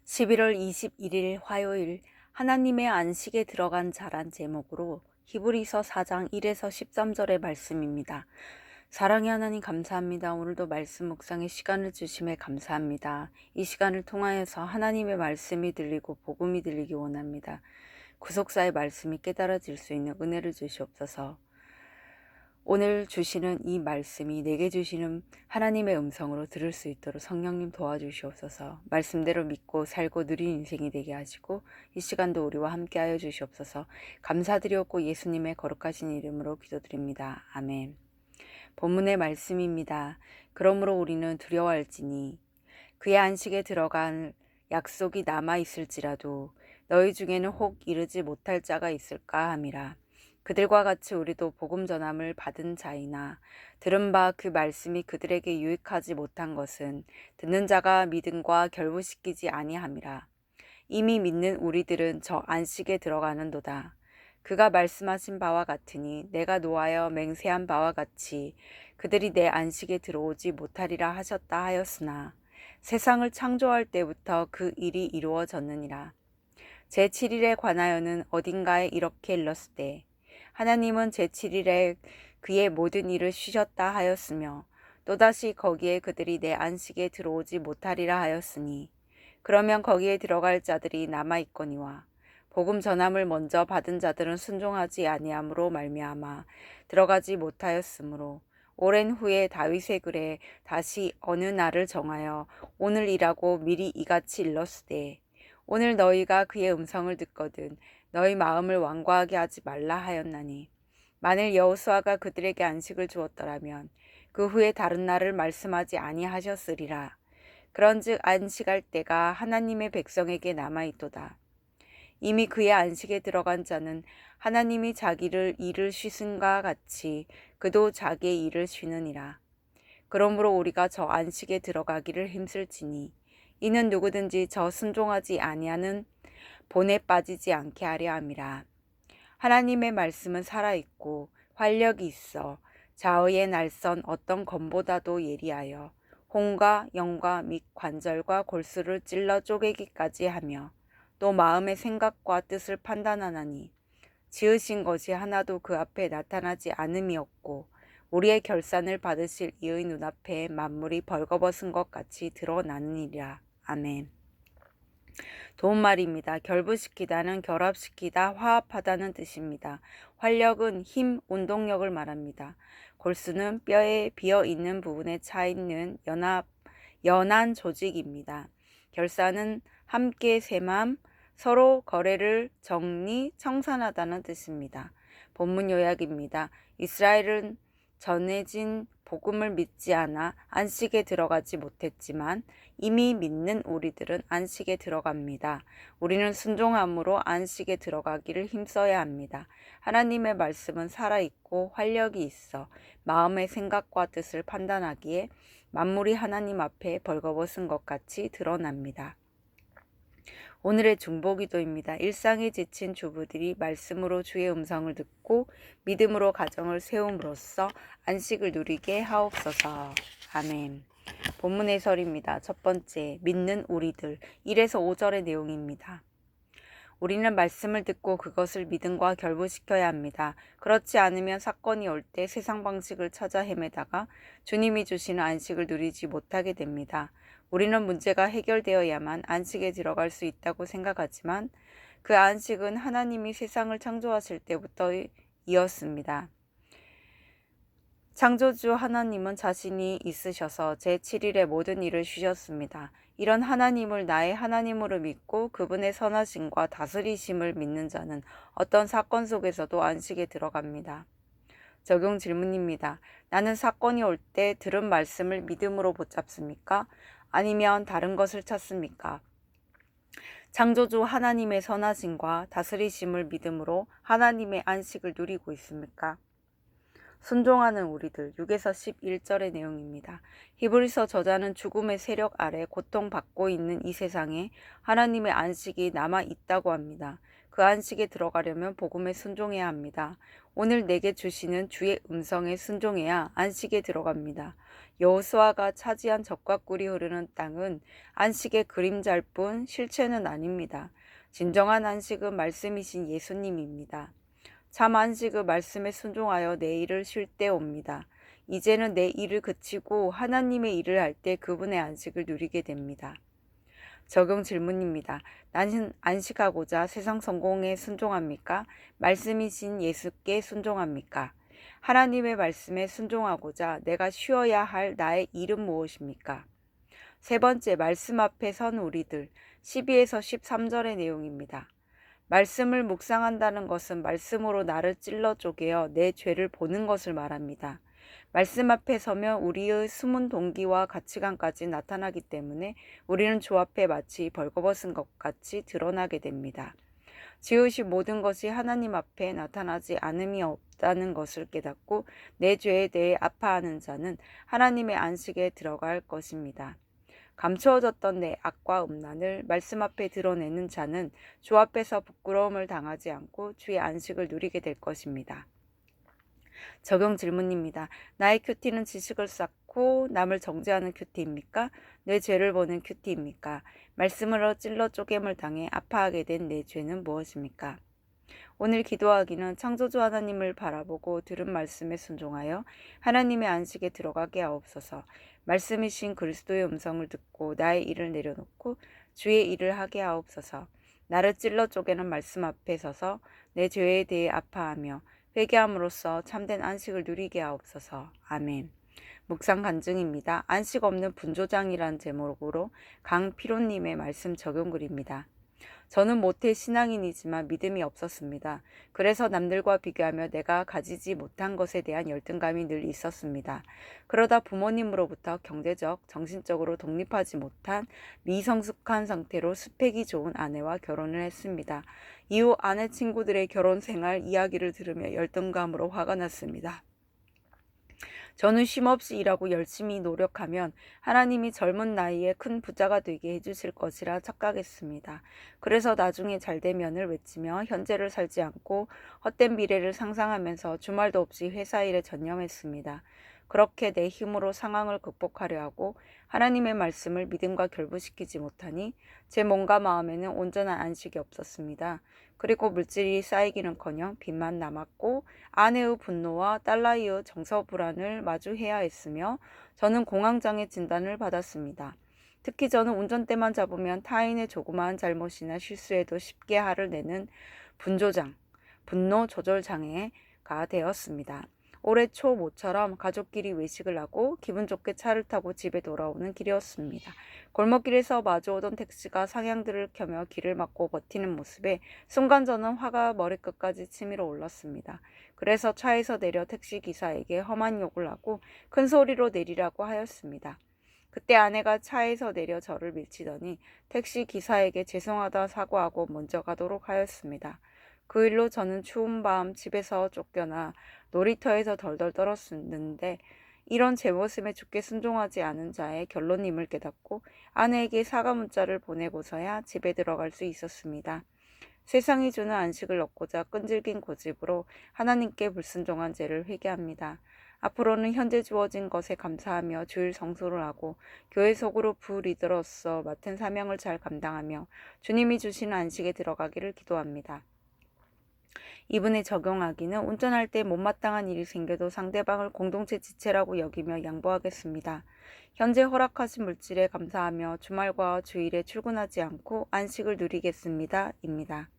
11월 21일 화요일 하나님의 안식에 들어간 자란 제목으로 히브리서 4장 1에서 13절의 말씀입니다. 사랑의 하나님 감사합니다. 오늘도 말씀 묵상의 시간을 주심에 감사합니다. 이 시간을 통하여서 하나님의 말씀이 들리고 복음이 들리기 원합니다. 구속사의 말씀이 깨달아질 수 있는 은혜를 주시옵소서. 오늘 주시는 이 말씀이 내게 주시는 하나님의 음성으로 들을 수 있도록 성령님 도와주시옵소서. 말씀대로 믿고 살고 누린 인생이 되게 하시고 이 시간도 우리와 함께하여 주시옵소서. 감사드리옵고 예수님의 거룩하신 이름으로 기도드립니다. 아멘. 본문의 말씀입니다. 그러므로 우리는 두려워할지니 그의 안식에 들어간 약속이 남아있을지라도 너희 중에는 혹 이르지 못할 자가 있을까 함이라. 그들과 같이 우리도 복음 전함을 받은 자이나 들은 바 그 말씀이 그들에게 유익하지 못한 것은 듣는 자가 믿음과 결부시키지 아니함이라. 이미 믿는 우리들은 저 안식에 들어가는도다. 그가 말씀하신 바와 같으니 내가 노하여 맹세한 바와 같이 그들이 내 안식에 들어오지 못하리라 하셨다 하였으나 세상을 창조할 때부터 그 일이 이루어졌느니라. 제7일에 관하여는 어딘가에 이렇게 일렀을 때 하나님은 제7일에 그의 모든 일을 쉬셨다 하였으며 또다시 거기에 그들이 내 안식에 들어오지 못하리라 하였으니 그러면 거기에 들어갈 자들이 남아있거니와 복음 전함을 먼저 받은 자들은 순종하지 아니함으로 말미암아 들어가지 못하였으므로 오랜 후에 다윗의 글에 다시 어느 날을 정하여 오늘이라고 미리 이같이 일렀으되 오늘 너희가 그의 음성을 듣거든 너희 마음을 완고하게 하지 말라 하였나니 만일 여호수아가 그들에게 안식을 주었더라면 그 후에 다른 날을 말씀하지 아니하셨으리라. 그런즉 안식할 때가 하나님의 백성에게 남아있도다. 이미 그의 안식에 들어간 자는 하나님이 자기를 일을 쉬순과 같이 그도 자기의 일을 쉬느니라. 그러므로 우리가 저 안식에 들어가기를 힘쓸지니 이는 누구든지 저 순종하지 아니하는 본에 빠지지 않게 하려 함이라. 하나님의 말씀은 살아있고 활력이 있어 좌우의 날선 어떤 검보다도 예리하여 혼과 영과 및 관절과 골수를 찔러 쪼개기까지 하며 또 마음의 생각과 뜻을 판단하나니 지으신 것이 하나도 그 앞에 나타나지 않음이 없고 우리의 결산을 받으실 이의 눈앞에 만물이 벌거벗은 것 같이 드러나느니라. 아멘. 도움말입니다. 결부시키다는 결합시키다, 화합하다는 뜻입니다. 활력은 힘, 운동력을 말합니다. 골수는 뼈에 비어있는 부분에 차있는 연한 조직입니다. 결사는 함께 새맘, 서로 거래를 정리, 청산하다는 뜻입니다. 본문 요약입니다. 이스라엘은 전해진 복음을 믿지 않아 안식에 들어가지 못했지만 이미 믿는 우리들은 안식에 들어갑니다. 우리는 순종함으로 안식에 들어가기를 힘써야 합니다. 하나님의 말씀은 살아있고 활력이 있어 마음의 생각과 뜻을 판단하기에 만물이 하나님 앞에 벌거벗은 것 같이 드러납니다. 오늘의 중보기도입니다. 일상에 지친 주부들이 말씀으로 주의 음성을 듣고 믿음으로 가정을 세움으로써 안식을 누리게 하옵소서. 아멘. 본문 해설입니다. 첫 번째, 믿는 우리들 1에서 5절의 내용입니다. 우리는 말씀을 듣고 그것을 믿음과 결부시켜야 합니다. 그렇지 않으면 사건이 올 때 세상 방식을 찾아 헤매다가 주님이 주시는 안식을 누리지 못하게 됩니다. 우리는 문제가 해결되어야만 안식에 들어갈 수 있다고 생각하지만 그 안식은 하나님이 세상을 창조하실 때부터이었습니다. 창조주 하나님은 자신이 있으셔서 제7일에 모든 일을 쉬셨습니다. 이런 하나님을 나의 하나님으로 믿고 그분의 선하심과 다스리심을 믿는 자는 어떤 사건 속에서도 안식에 들어갑니다. 적용 질문입니다. 나는 사건이 올 때 들은 말씀을 믿음으로 붙잡습니까? 아니면 다른 것을 찾습니까? 창조주 하나님의 선하심과 다스리심을 믿음으로 하나님의 안식을 누리고 있습니까? 순종하는 우리들 6에서 11절의 내용입니다. 히브리서 저자는 죽음의 세력 아래 고통받고 있는 이 세상에 하나님의 안식이 남아 있다고 합니다. 그 안식에 들어가려면 복음에 순종해야 합니다. 오늘 내게 주시는 주의 음성에 순종해야 안식에 들어갑니다. 여호수아가 차지한 젖과 꿀이 흐르는 땅은 안식의 그림자일 뿐 실체는 아닙니다. 진정한 안식은 말씀이신 예수님입니다. 참 안식은 말씀에 순종하여 내 일을 쉴 때 옵니다. 이제는 내 일을 그치고 하나님의 일을 할 때 그분의 안식을 누리게 됩니다. 적용 질문입니다. 나는 안식하고자 세상 성공에 순종합니까? 말씀이신 예수께 순종합니까? 하나님의 말씀에 순종하고자 내가 쉬어야 할 나의 일은 무엇입니까? 세 번째, 말씀 앞에 선 우리들 12에서 13절의 내용입니다. 말씀을 묵상한다는 것은 말씀으로 나를 찔러 쪼개어 내 죄를 보는 것을 말합니다. 말씀 앞에 서면 우리의 숨은 동기와 가치관까지 나타나기 때문에 우리는 주 앞에 마치 벌거벗은 것 같이 드러나게 됩니다. 지으신 모든 것이 하나님 앞에 나타나지 않음이 없다는 것을 깨닫고 내 죄에 대해 아파하는 자는 하나님의 안식에 들어갈 것입니다. 감추어졌던 내 악과 음란을 말씀 앞에 드러내는 자는 주 앞에서 부끄러움을 당하지 않고 주의 안식을 누리게 될 것입니다. 적용 질문입니다. 나의 큐티는 지식을 쌓고 남을 정죄하는 큐티입니까? 내 죄를 보는 큐티입니까? 말씀으로 찔러 쪼갰을 당해 아파하게 된 내 죄는 무엇입니까? 오늘 기도하기는 창조주 하나님을 바라보고 들은 말씀에 순종하여 하나님의 안식에 들어가게 하옵소서. 말씀이신 그리스도의 음성을 듣고 나의 일을 내려놓고 주의 일을 하게 하옵소서. 나를 찔러 쪼개는 말씀 앞에 서서 내 죄에 대해 아파하며 회개함으로써 참된 안식을 누리게 하옵소서. 아멘. 묵상 간증입니다. 안식 없는 분조장이란 제목으로 강피로님의 말씀 적용글입니다. 저는 모태 신앙인이지만 믿음이 없었습니다. 그래서 남들과 비교하며 내가 가지지 못한 것에 대한 열등감이 늘 있었습니다. 그러다 부모님으로부터 경제적, 정신적으로 독립하지 못한 미성숙한 상태로 스펙이 좋은 아내와 결혼을 했습니다. 이후 아내 친구들의 결혼 생활 이야기를 들으며 열등감으로 화가 났습니다. 저는 쉼없이 일하고 열심히 노력하면 하나님이 젊은 나이에 큰 부자가 되게 해주실 것이라 착각했습니다. 그래서 나중에 잘되면을 외치며 현재를 살지 않고 헛된 미래를 상상하면서 주말도 없이 회사 일에 전념했습니다. 그렇게 내 힘으로 상황을 극복하려 하고 하나님의 말씀을 믿음과 결부시키지 못하니 제 몸과 마음에는 온전한 안식이 없었습니다. 그리고 물질이 쌓이기는커녕 빚만 남았고 아내의 분노와 딸아이의 정서 불안을 마주해야 했으며 저는 공황장애 진단을 받았습니다. 특히 저는 운전대만 잡으면 타인의 조그마한 잘못이나 실수에도 쉽게 화를 내는 분조장, 분노 조절 장애가 되었습니다. 올해 초 모처럼 가족끼리 외식을 하고 기분 좋게 차를 타고 집에 돌아오는 길이었습니다. 골목길에서 마주오던 택시가 상향등을 켜며 길을 막고 버티는 모습에 순간 저는 화가 머리끝까지 치밀어 올랐습니다. 그래서 차에서 내려 택시기사에게 험한 욕을 하고 큰 소리로 내리라고 하였습니다. 그때 아내가 차에서 내려 저를 밀치더니 택시기사에게 죄송하다 사과하고 먼저 가도록 하였습니다. 그 일로 저는 추운 밤 집에서 쫓겨나 놀이터에서 덜덜 떨었는데 이런 제 모습에 죽게 순종하지 않은 자의 결론임을 깨닫고 아내에게 사과 문자를 보내고서야 집에 들어갈 수 있었습니다. 세상이 주는 안식을 얻고자 끈질긴 고집으로 하나님께 불순종한 죄를 회개합니다. 앞으로는 현재 주어진 것에 감사하며 주일 성수를 하고 교회 속으로 부리더로서 맡은 사명을 잘 감당하며 주님이 주시는 안식에 들어가기를 기도합니다. 이분에 적용하기는 운전할 때 못마땅한 일이 생겨도 상대방을 공동체 지체라고 여기며 양보하겠습니다. 현재 허락하신 물질에 감사하며 주말과 주일에 출근하지 않고 안식을 누리겠습니다. 입니다.